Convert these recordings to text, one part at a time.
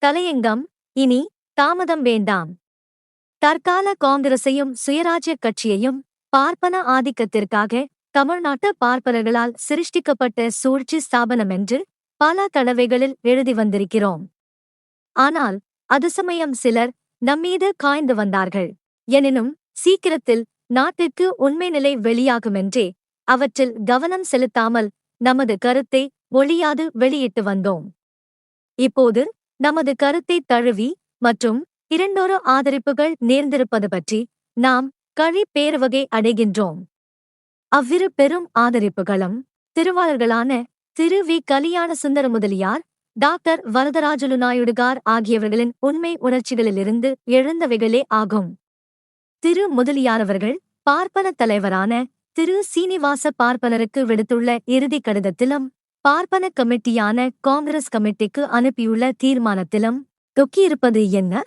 தலையங்கம். இனி தாமதம் வேண்டாம். தற்கால காங்கிரசையும் சுயராஜ்ய கட்சியையும் பார்ப்பன ஆதிக்கத்திற்காக தமிழ்நாட்டு பார்ப்பனர்களால் சிருஷ்டிக்கப்பட்ட சூழ்ச்சி ஸ்தாபனம் என்று பல தடவைகளில் எழுதி வந்திருக்கிறோம். ஆனால் அது சமயம் சிலர் நம்மீது காய்ந்து வந்தார்கள். எனினும் சீக்கிரத்தில் நாட்டிற்கு உண்மை நிலை வெளியாகுமென்றே அவற்றில் கவனம் செலுத்தாமல் நமது கருத்தை ஒளியாது வெளியிட்டு வந்தோம். இப்போது நமது கருத்தை தழுவி மற்றும் இரண்டொரு ஆதரிப்புகள் நேர்ந்திருப்பது பற்றி நாம் பேருவகை அடைகின்றோம். அவ்விரு பெரும் ஆதரிப்புகளும் திருவாளர்களான திரு வி. கலியாண சுந்தர முதலியார், டாக்டர் வரதராஜலு நாயுடுகார் ஆகியவர்களின் உண்மை உணர்ச்சிகளிலிருந்து எழுந்தவைகளே ஆகும். திரு முதலியாரவர்கள் பார்ப்பன தலைவரான திரு சீனிவாச பார்ப்பனருக்கு விடுத்துள்ள இறுதி கடிதத்திலும் பார்ப்பன கமிட்டியான காங்கிரஸ் கமிட்டிக்கு அனுப்பியுள்ள தீர்மானத்திலும் தொக்கியிருப்பது என்ன?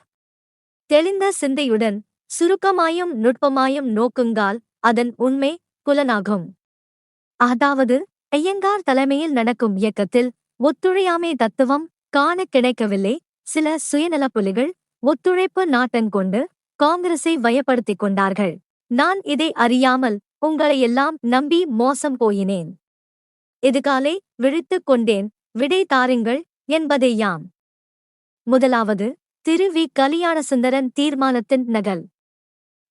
தெளிந்த சிந்தையுடன் சுருக்கமாயும் நுட்பமாயும் நோக்குங்கால் அதன் உண்மை புலனாகும். அதாவது ஐயங்கார் தலைமையில் நடக்கும் இயக்கத்தில் ஒத்துழையாமை தத்துவம் காண கிடைக்கவில்லை. சில சுயநல புலிகள் ஒத்துழைப்பு நாட்டன் கொண்டு காங்கிரஸை வயப்படுத்திக் கொண்டார்கள். நான் இதை அறியாமல் உங்களையெல்லாம் நம்பி மோசம் போயினேன். எதுகாலே விழித்துக் கொண்டேன், விடை தாருங்கள் என்பதேயாம். முதலாவது திரு வி. கலியாணசுந்தரன் தீர்மானத்தின் நகல்.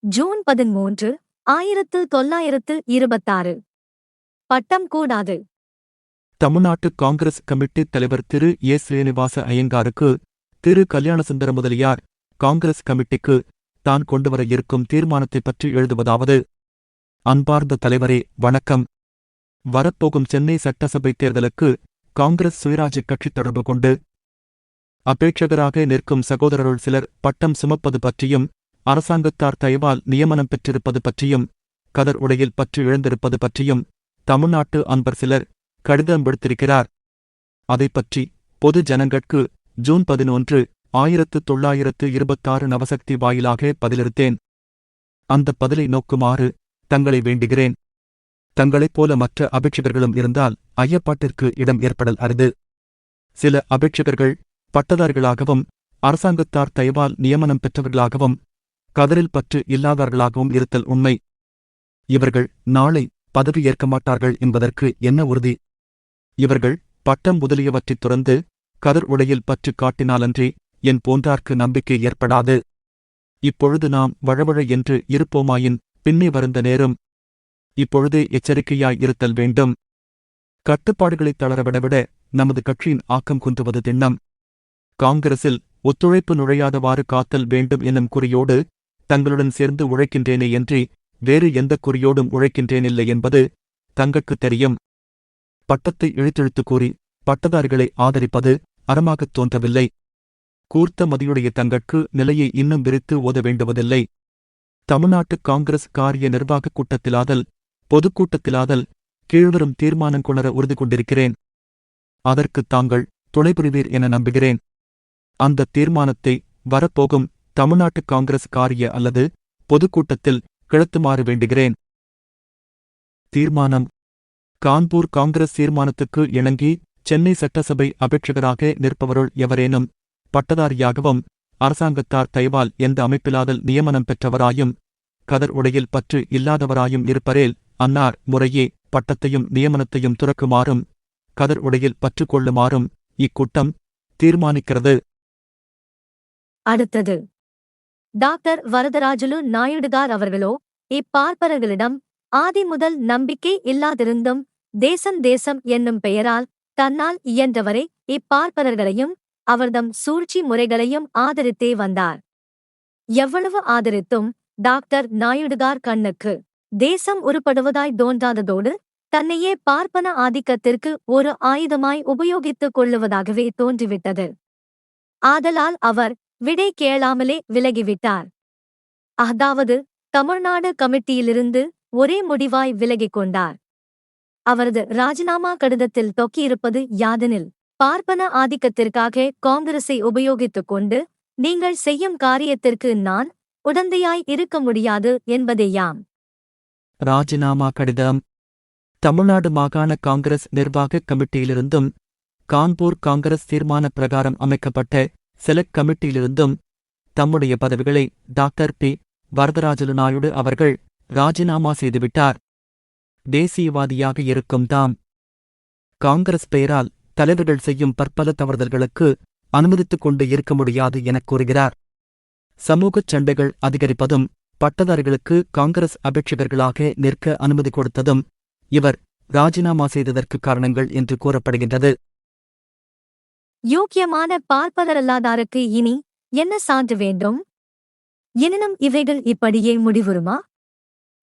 ஜூன் 13, 1926. பட்டம் கூடாது. தமிழ்நாட்டு காங்கிரஸ் கமிட்டி தலைவர் திரு ஏ. ஸ்ரீனிவாச ஐயங்காருக்கு திரு கல்யாணசுந்தர முதலியார் காங்கிரஸ் கமிட்டிக்கு தான் கொண்டுவர இருக்கும் தீர்மானத்தைப் பற்றி எழுதுவதாவது: அன்பார்ந்த தலைவரே, வணக்கம். வரப்போகும் சென்னை சட்டசபை தேர்தலுக்கு காங்கிரஸ் சுயராஜ்ய கட்சி தொடர்பு கொண்டு அபேட்சகராக நிற்கும் சகோதரருள் சிலர் பட்டம் சுமப்பது பற்றியும், அரசாங்கத்தார் தயவால் நியமனம் பெற்றிருப்பது பற்றியும், கதர் உடையில் பற்று இழந்திருப்பது பற்றியும் தமிழ்நாட்டு அன்பர் சிலர் கடிதம் விடுத்திருக்கிறார். அதைப்பற்றி பொது ஜனங்கட்கு ஜூன் 11, 1926 நவசக்தி வாயிலாக பதிலளித்தேன். அந்த பதிலை நோக்குமாறு தங்களை வேண்டுகிறேன். தங்களைப் போல மற்ற அபேட்சகர்களும் இருந்தால் ஐயப்பாட்டிற்கு இடம் ஏற்படல் அரிது. சில அபேட்சகர்கள் பட்டதாரிகளாகவும் அரசாங்கத்தார் தயவால் நியமனம் பெற்றவர்களாகவும் கதரில் பற்று இல்லாதவர்களாகவும் இருத்தல் உண்மை. இவர்கள் நாளை பதவி ஏற்க மாட்டார்கள் என்பதற்கு என்ன உறுதி? இவர்கள் பட்டம் முதலியவற்றைத் துறந்து கதர் உடையில் பற்று காட்டினாலன்றி என் போன்றார்க்கு நம்பிக்கை ஏற்படாது. இப்பொழுது நாம் வழவழ என்று இருப்போமாயின் பின்னே வருந்த நேரும். இப்பொழுதே எச்சரிக்கையாய் இருத்தல் வேண்டும். கட்டுப்பாடுகளைத் தளரவிடவிட நமது கட்சியின் ஆக்கம் குன்றுவது திண்ணம். காங்கிரஸில் ஒத்துழைப்பு நுழையாதவாறு காத்தல் வேண்டும் என்னும் குறியோடு தங்களுடன் சேர்ந்து உழைக்கின்றேனேயன்றி வேறு எந்த குறியோடும் உழைக்கின்றேனில்லை என்பது தங்கட்குத் தெரியும். பட்டத்தை இழுத்தெழுத்து கூறி பட்டதாரிகளை ஆதரிப்பது அறமாகத் தோன்றவில்லை. கூர்த்த மதியுடைய தங்கட்கு நிலையை இன்னும் விரித்து ஓத வேண்டுவதில்லை. தமிழ்நாட்டு காங்கிரஸ் காரிய நிர்வாகக் கூட்டத்திலாதல், பொதுக்கூட்டத்திலாதல் கீழ்வரும் தீர்மானம் கொணர உறுதி கொண்டிருக்கிறேன். அதற்குத் தாங்கள் துணைபுரிவீர் என நம்புகிறேன். அந்த தீர்மானத்தை வரப்போகும் தமிழ்நாட்டு காங்கிரஸ் காரிய அல்லது பொதுக்கூட்டத்தில் கிளத்துமாறு வேண்டுகிறேன். தீர்மானம். கான்பூர் காங்கிரஸ் தீர்மானத்துக்கு இணங்கி சென்னை சட்டசபை அபேட்சகராக நிற்பவருள் எவரேனும் பட்டதாரியாகவும் அரசாங்கத்தார் தயவால் எந்த அமைப்பிலாதல் நியமனம் பெற்றவராயும் கதர் உடையில் பற்று இல்லாதவராயும் இருப்பரேல் அன்னார் முறையே பட்டத்தையும் நியமனத்தையும் துறக்குமாறும் கதர் உடையில் பற்று கொள்ளுமாறும் இக்கூட்டம் தீர்மானிக்கிறது. அடுத்தது டாக்டர் வரதராஜலு நாயுடுகார் அவர்களோ இப்பார்ப்பனர்களிடம் ஆதி முதல் நம்பிக்கை இல்லாதிருந்தும் தேசம் தேசம் என்னும் பெயரால் தன்னால் இயன்றவரை இப்பார்ப்பனர்களையும் அவர்தம் சூழ்ச்சி முறைகளையும் ஆதரித்தே வந்தார். எவ்வளவு ஆதரித்தும் டாக்டர் நாயுடுகார் கண்ணுக்கு தேசம் உருப்படுவதாய் தோன்றாததோடு தன்னையே பார்ப்பன ஆதிக்கத்திற்கு ஒரு ஆயுதமாய் உபயோகித்துக் கொள்ளுவதாகவே தோன்றிவிட்டது. ஆதலால் அவர் விடை கேளாமலே விலகிவிட்டார். அதாவது தமிழ்நாடு கமிட்டியிலிருந்து ஒரே முடிவாய் விலகிக் கொண்டார். அவரது ராஜினாமா கடிதத்தில் தொக்கியிருப்பது யாதெனில், பார்ப்பன ஆதிக்கத்திற்காக காங்கிரஸை உபயோகித்துக் கொண்டு நீங்கள் செய்யும் காரியத்திற்கு நான் உடந்தையாய் இருக்க முடியாது என்பதேயாம். ராஜினாமா கடிதம். தமிழ்நாடு மாகாண காங்கிரஸ் நிர்வாகக் கமிட்டியிலிருந்தும் கான்பூர் காங்கிரஸ் தீர்மான பிரகாரம் அமைக்கப்பட்ட செலக்ட் கமிட்டியிலிருந்தும் தம்முடைய பதவிகளை டாக்டர் பி. வரதராஜலு நாயுடு அவர்கள் ராஜினாமா செய்துவிட்டார். தேசியவாதியாக இருக்கும் தாம் காங்கிரஸ் பெயரால் தலைவர்கள் செய்யும் பற்பல தவறுதல்களுக்கு அனுமதித்துக் கொண்டு இருக்க முடியாது எனக் கூறுகிறார். சமூகச் சண்டைகள் அதிகரிப்பதும் பட்டதாரிகளுக்கு காங்கிரஸ் அபேட்சகர்களாக நிற்க அனுமதி கொடுத்ததும் இவர் ராஜினாமா செய்ததற்கு காரணங்கள் என்று கூறப்படுகின்றது. யோக்கியமான பார்ப்பதரல்லாதாருக்கு இனி என்ன சான்று வேண்டும்? எனினும் இவைகள் இப்படியே முடிவுறுமா?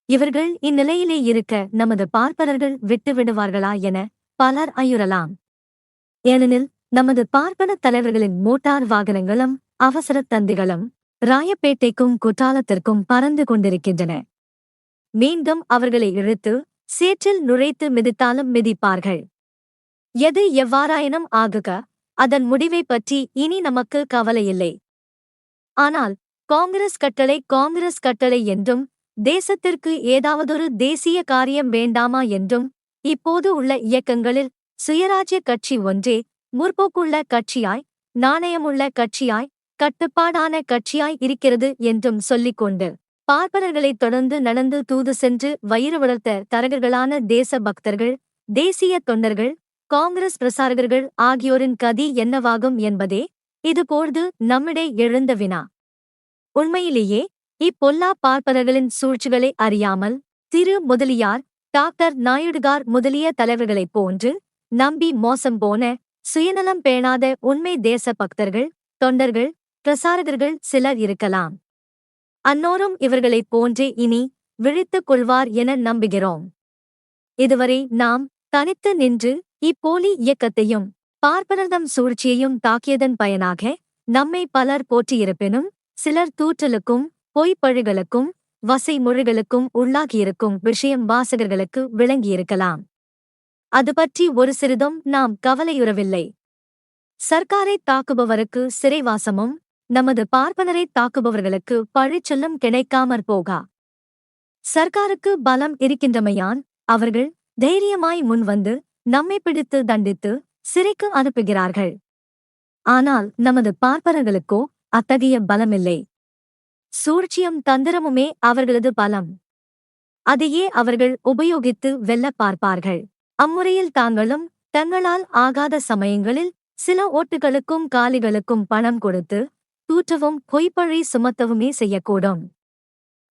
இவர்கள் இந்நிலையிலே இருக்க நமது பார்ப்பனர்கள் விட்டுவிடுவார்களா என பலர் ஐயுறலாம். ஏனெனில் நமது பார்ப்பன தலைவர்களின் மோட்டார் வாகனங்களும் அவசர தந்திகளும் ராயப்பேட்டைக்கும் குற்றாலத்திற்கும் பறந்து கொண்டிருக்கின்றன. மீண்டும் அவர்களை இழுத்து சேற்றில் நுழைத்து மிதித்தாலும் மிதிப்பார்கள். எது எவ்வாறாயினும் ஆகுக, அதன் முடிவை பற்றி இனி நமக்கு கவலையில்லை. ஆனால் காங்கிரஸ் கட்டளை என்றும் தேசத்திற்கு ஏதாவதொரு தேசிய காரியம் வேண்டாமா என்றும் இப்போது உள்ள இயக்கங்களில் சுயராஜ்ய கட்சி ஒன்றே முற்போக்குள்ள கட்சியாய், நாணயமுள்ள கட்சியாய், கட்டுப்பாடான கட்சியாய் இருக்கிறது என்றும் சொல்லிக்கொண்டு பார்ப்பனர்களைத் தொடர்ந்து நடந்து தூது சென்று வயிறு வளர்த்த தரகர்களான தேச பக்தர்கள், தேசிய தொண்டர்கள், காங்கிரஸ் பிரசாரகர்கள் ஆகியோரின் கதி என்னவாகும் என்பதே இதுபோது நம்மிடை எழுந்த வினா. உண்மையிலேயே இப்பொல்லா பார்ப்பனர்களின் சூழ்ச்சிகளை அறியாமல் திரு முதலியார், டாக்டர் நாயுடுகார் முதலிய தலைவர்களைப் போன்று நம்பி மோசம் போன சுயநலம் பேணாத உண்மை தேச பக்தர்கள், தொண்டர்கள், பிரசாரகர்கள் சிலர் இருக்கலாம். அன்னோரும் இவர்களைப் போன்றே இனி விழித்துக் கொள்வார் என நம்புகிறோம். இதுவரை நாம் தனித்து நின்று இப்போலி இயக்கத்தையும் பார்ப்பனர்தம் சூழ்ச்சியையும் தாக்கியதன் பயனாக நம்மை பலர் போற்றியிருப்பினும் சிலர் தூற்றலுக்கும் பொய்ப்பழிகளுக்கும் வசை மொழிகளுக்கும் உள்ளாகியிருக்கும் விஷயம் வாசகர்களுக்கு விளங்கியிருக்கலாம். அது பற்றி ஒரு சிறிதும் நாம் கவலையுறவில்லை. சர்க்காரைத் தாக்குபவருக்கு சிறைவாசமும் நமது பார்ப்பனரைத் தாக்குபவர்களுக்கு பழிச்சொல்லும் கிடைக்காமற் போகா. சர்க்காருக்கு பலம் இருக்கின்றமையான் அவர்கள் தைரியமாய் முன்வந்து நம்மை பிடித்து தண்டித்து சிறைக்கு அனுப்புகிறார்கள். ஆனால் நமது பார்ப்பனர்களுக்கோ அத்தகைய பலமில்லை. சூழ்ச்சியும் தந்திரமுமே அவர்களது பலம். அதையே அவர்கள் உபயோகித்து வெல்லப் பார்ப்பார்கள். அம்முறையில் தாங்களும் தங்களால் ஆகாத சமயங்களில் சில ஓட்டுகளுக்கும் காலிகளுக்கும் பணம் கொடுத்து தூற்றவும் பொய்ப்பழி சுமத்தவுமே செய்யக்கூடும்.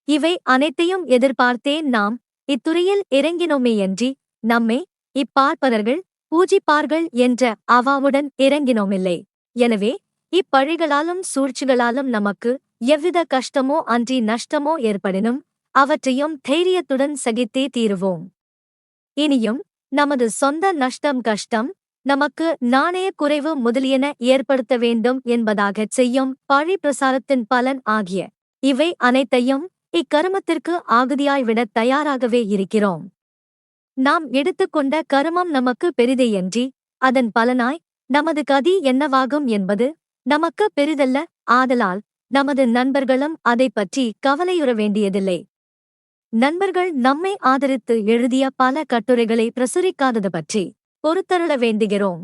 இவை அனைத்தையும் எதிர்பார்த்தே நாம் இத்துறையில் இறங்கினோமேயன்றி நம்மை இப்பார்ப்பனர்கள் பூஜிப்பார்கள் என்ற அவாவுடன் இறங்கினோமில்லை. எனவே இப்பழிகளாலும் சூழ்ச்சிகளாலும் நமக்கு எவ்வித கஷ்டமோ அன்றி நஷ்டமோ ஏற்படினும் அவற்றையும் தைரியத்துடன் சகித்தே தீருவோம். இனியும் நமது சொந்த நஷ்டம் கஷ்டம் நமக்கு நாணய குறைவு முதலியன ஏற்படுத்த வேண்டும் என்பதாகச் செய்யும் பழி பிரசாரத்தின் பலன் ஆகிய இவை அனைத்தையும் இக்கருமத்திற்கு ஆகுதியாய்விடத் தயாராகவே இருக்கிறோம். நாம் எடுத்துக்கொண்ட கருமம் நமக்கு பெரிதேயன்றி அதன் பலனாய் நமது கதி என்னவாகும் என்பது நமக்கு பெரிதல்ல. ஆதலால் நமது நண்பர்களும் அதைப் பற்றி கவலையுற வேண்டியதில்லை. நண்பர்கள் நம்மை ஆதரித்து எழுதிய பல கட்டுரைகளை பிரசுரிக்காதது பற்றி பொறுத்தருள வேண்டுகிறோம்.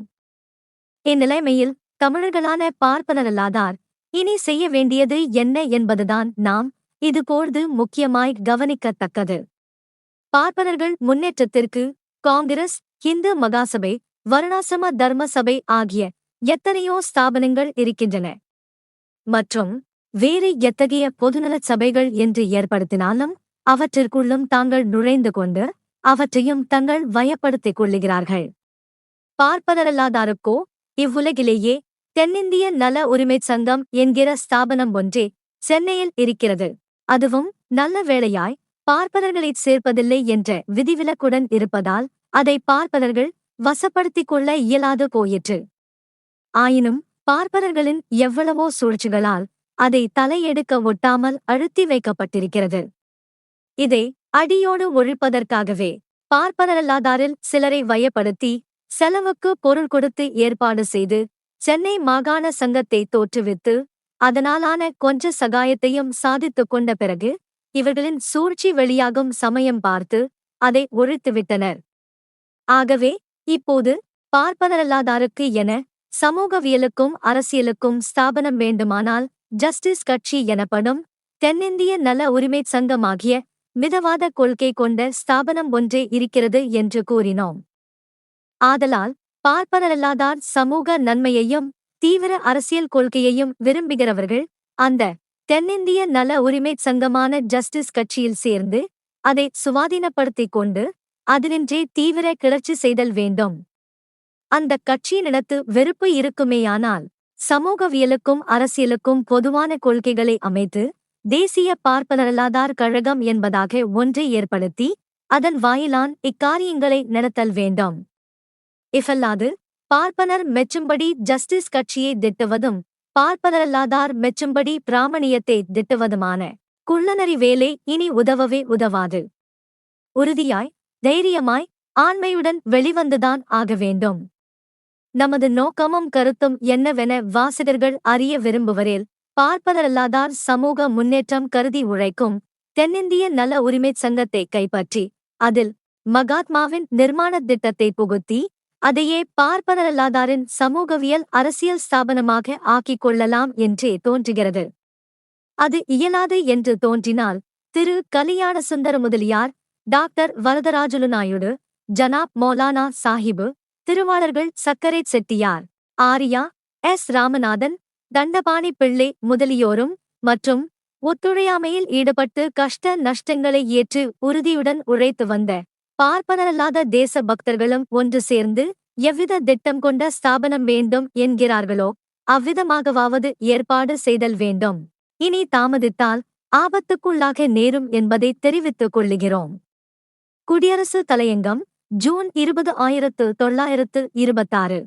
இந்நிலைமையில் தமிழர்களான பார்ப்பனரல்லாதார் இனி செய்ய வேண்டியது என்ன என்பதுதான் நாம் இதுபோது முக்கியமாய் கவனிக்கத்தக்கது. பார்ப்பனர்கள் முன்னேற்றத்திற்கு காங்கிரஸ், இந்து மகாசபை, வருணாசிரம தர்ம சபை ஆகிய எத்தனையோ ஸ்தாபனங்கள் இருக்கின்றன. மற்றும் வேறு எத்தகைய பொதுநலச் சபைகள் என்று ஏற்படுத்தினாலும் அவற்றிற்குள்ளும் தாங்கள் நுழைந்து கொண்டு அவற்றையும் தங்கள் வயப்படுத்திக் கொள்ளுகிறார்கள். பார்ப்பனரல்லாதாருக்கோ இவ்வுலகிலேயே தென்னிந்திய நல உரிமைச் சங்கம் என்கிற ஸ்தாபனம் ஒன்றே சென்னையில் இருக்கிறது. அதுவும் நல்ல வேளையாய் பார்ப்பனர்களைச் சேர்ப்பதில்லை என்ற விதிவிலக்குடன் இருப்பதால் அதை பார்ப்பனர்கள் வசப்படுத்திக் கொள்ள இயலாது போயிற்று. ஆயினும் பார்ப்பனர்களின் எவ்வளவோ சூழ்ச்சிகளால் அதை தலையெடுக்க ஒட்டாமல் அழுத்தி வைக்கப்பட்டிருக்கிறது. இதை அடியோடு ஒழிப்பதற்காகவே பார்ப்பனரல்லாதாரில் சிலரை வயப்படுத்தி செலவுக்கு பொருள் கொடுத்து ஏற்பாடு செய்து சென்னை மாகாண சங்கத்தை தோற்றுவித்து அதனாலான கொஞ்ச சகாயத்தையும் சாதித்துக் கொண்ட பிறகு இவர்களின் சூழ்ச்சி வெளியாகும் சமயம் பார்த்து அதை ஒழித்துவிட்டனர். ஆகவே இப்போது பார்ப்பனரல்லாதாருக்கு என சமூகவியலுக்கும் அரசியலுக்கும் ஸ்தாபனம் வேண்டுமானால் ஜஸ்டிஸ் கட்சி எனப்படும் தென்னிந்திய நல உரிமைச் சங்கமாகிய மிதவாத கொள்கை கொண்ட ஸ்தாபனம் ஒன்றே இருக்கிறது என்று கூறினோம். ஆதலால் பார்ப்பனரல்லாதார் சமூக நன்மையையும் தீவிர அரசியல் கொள்கையையும் விரும்புகிறவர்கள் அந்த தென்னிந்திய நல உரிமைச் சங்கமான ஜஸ்டிஸ் கட்சியில் சேர்ந்து அதை சுவாதீனப்படுத்திக் கொண்டு அதினின்றே தீவிர கிளர்ச்சி செய்தல் வேண்டும். அந்த கட்சியினிடத்து வெறுப்பு இருக்குமேயானால் சமூகவியலுக்கும் அரசியலுக்கும் பொதுவான கொள்கைகளை அமைத்து தேசிய பார்ப்பனரல்லாதார் கழகம் என்பதாக ஒன்றை ஏற்படுத்தி அதன் வாயிலான் இக்காரியங்களை நடத்தல் வேண்டும். இஃபல்லாது பார்ப்பனர் மெச்சும்படி ஜஸ்டிஸ் கட்சியை திட்டுவதும் பார்ப்பனரல்லாதார் மெச்சும்படி பிராமணியத்தை திட்டுவதுமான குள்ளநரி வேலை இனி உதவவே உதவாது. உறுதியாய் தைரியமாய் ஆண்மையுடன் வெளிவந்துதான் ஆக வேண்டும். நமது நோக்கமும் கருத்தும் என்னவென வாசகர்கள் அறிய விரும்புவரேல் பார்ப்பனரல்லாதார் சமூக முன்னேற்றம் கருதி உழைக்கும் தென்னிந்திய நல உரிமைச் சங்கத்தை கைப்பற்றி அதில் மகாத்மாவின் நிர்மாண திட்டத்தை புகுத்தி அதையே பார்ப்பனரல்லாதாரின் சமூகவியல் அரசியல் ஸ்தாபனமாக ஆக்கிக் கொள்ளலாம் என்றே தோன்றுகிறது. அது இயலாது என்று தோன்றினால் திரு கலியாண சுந்தர முதலியார், டாக்டர் வரதராஜுலு நாயுடு, ஜனாப் மௌலானா சாஹிபு, திருவாளர்கள் சக்கரை செட்டியார், ஆரியா, எஸ். ராமநாதன், தண்டபாணி பிள்ளை முதலியோரும் மற்றும் ஒத்துழையாமையில் ஈடுபட்டு கஷ்ட நஷ்டங்களை ஏற்று உறுதியுடன் உழைத்து வந்த பார்ப்பனரல்லாத தேச பக்தர்களும் ஒன்று சேர்ந்து எவ்வித திட்டம் கொண்ட ஸ்தாபனம் வேண்டும் என்கிறார்களோ அவ்விதமாகவாவது ஏற்பாடு செய்தல் வேண்டும். இனி தாமதித்தால் ஆபத்துக்குள்ளாக நேரும் என்பதை தெரிவித்துக் கொள்ளுகிறோம். குடியரசு தலையங்கம், ஜூன் 20, 1926.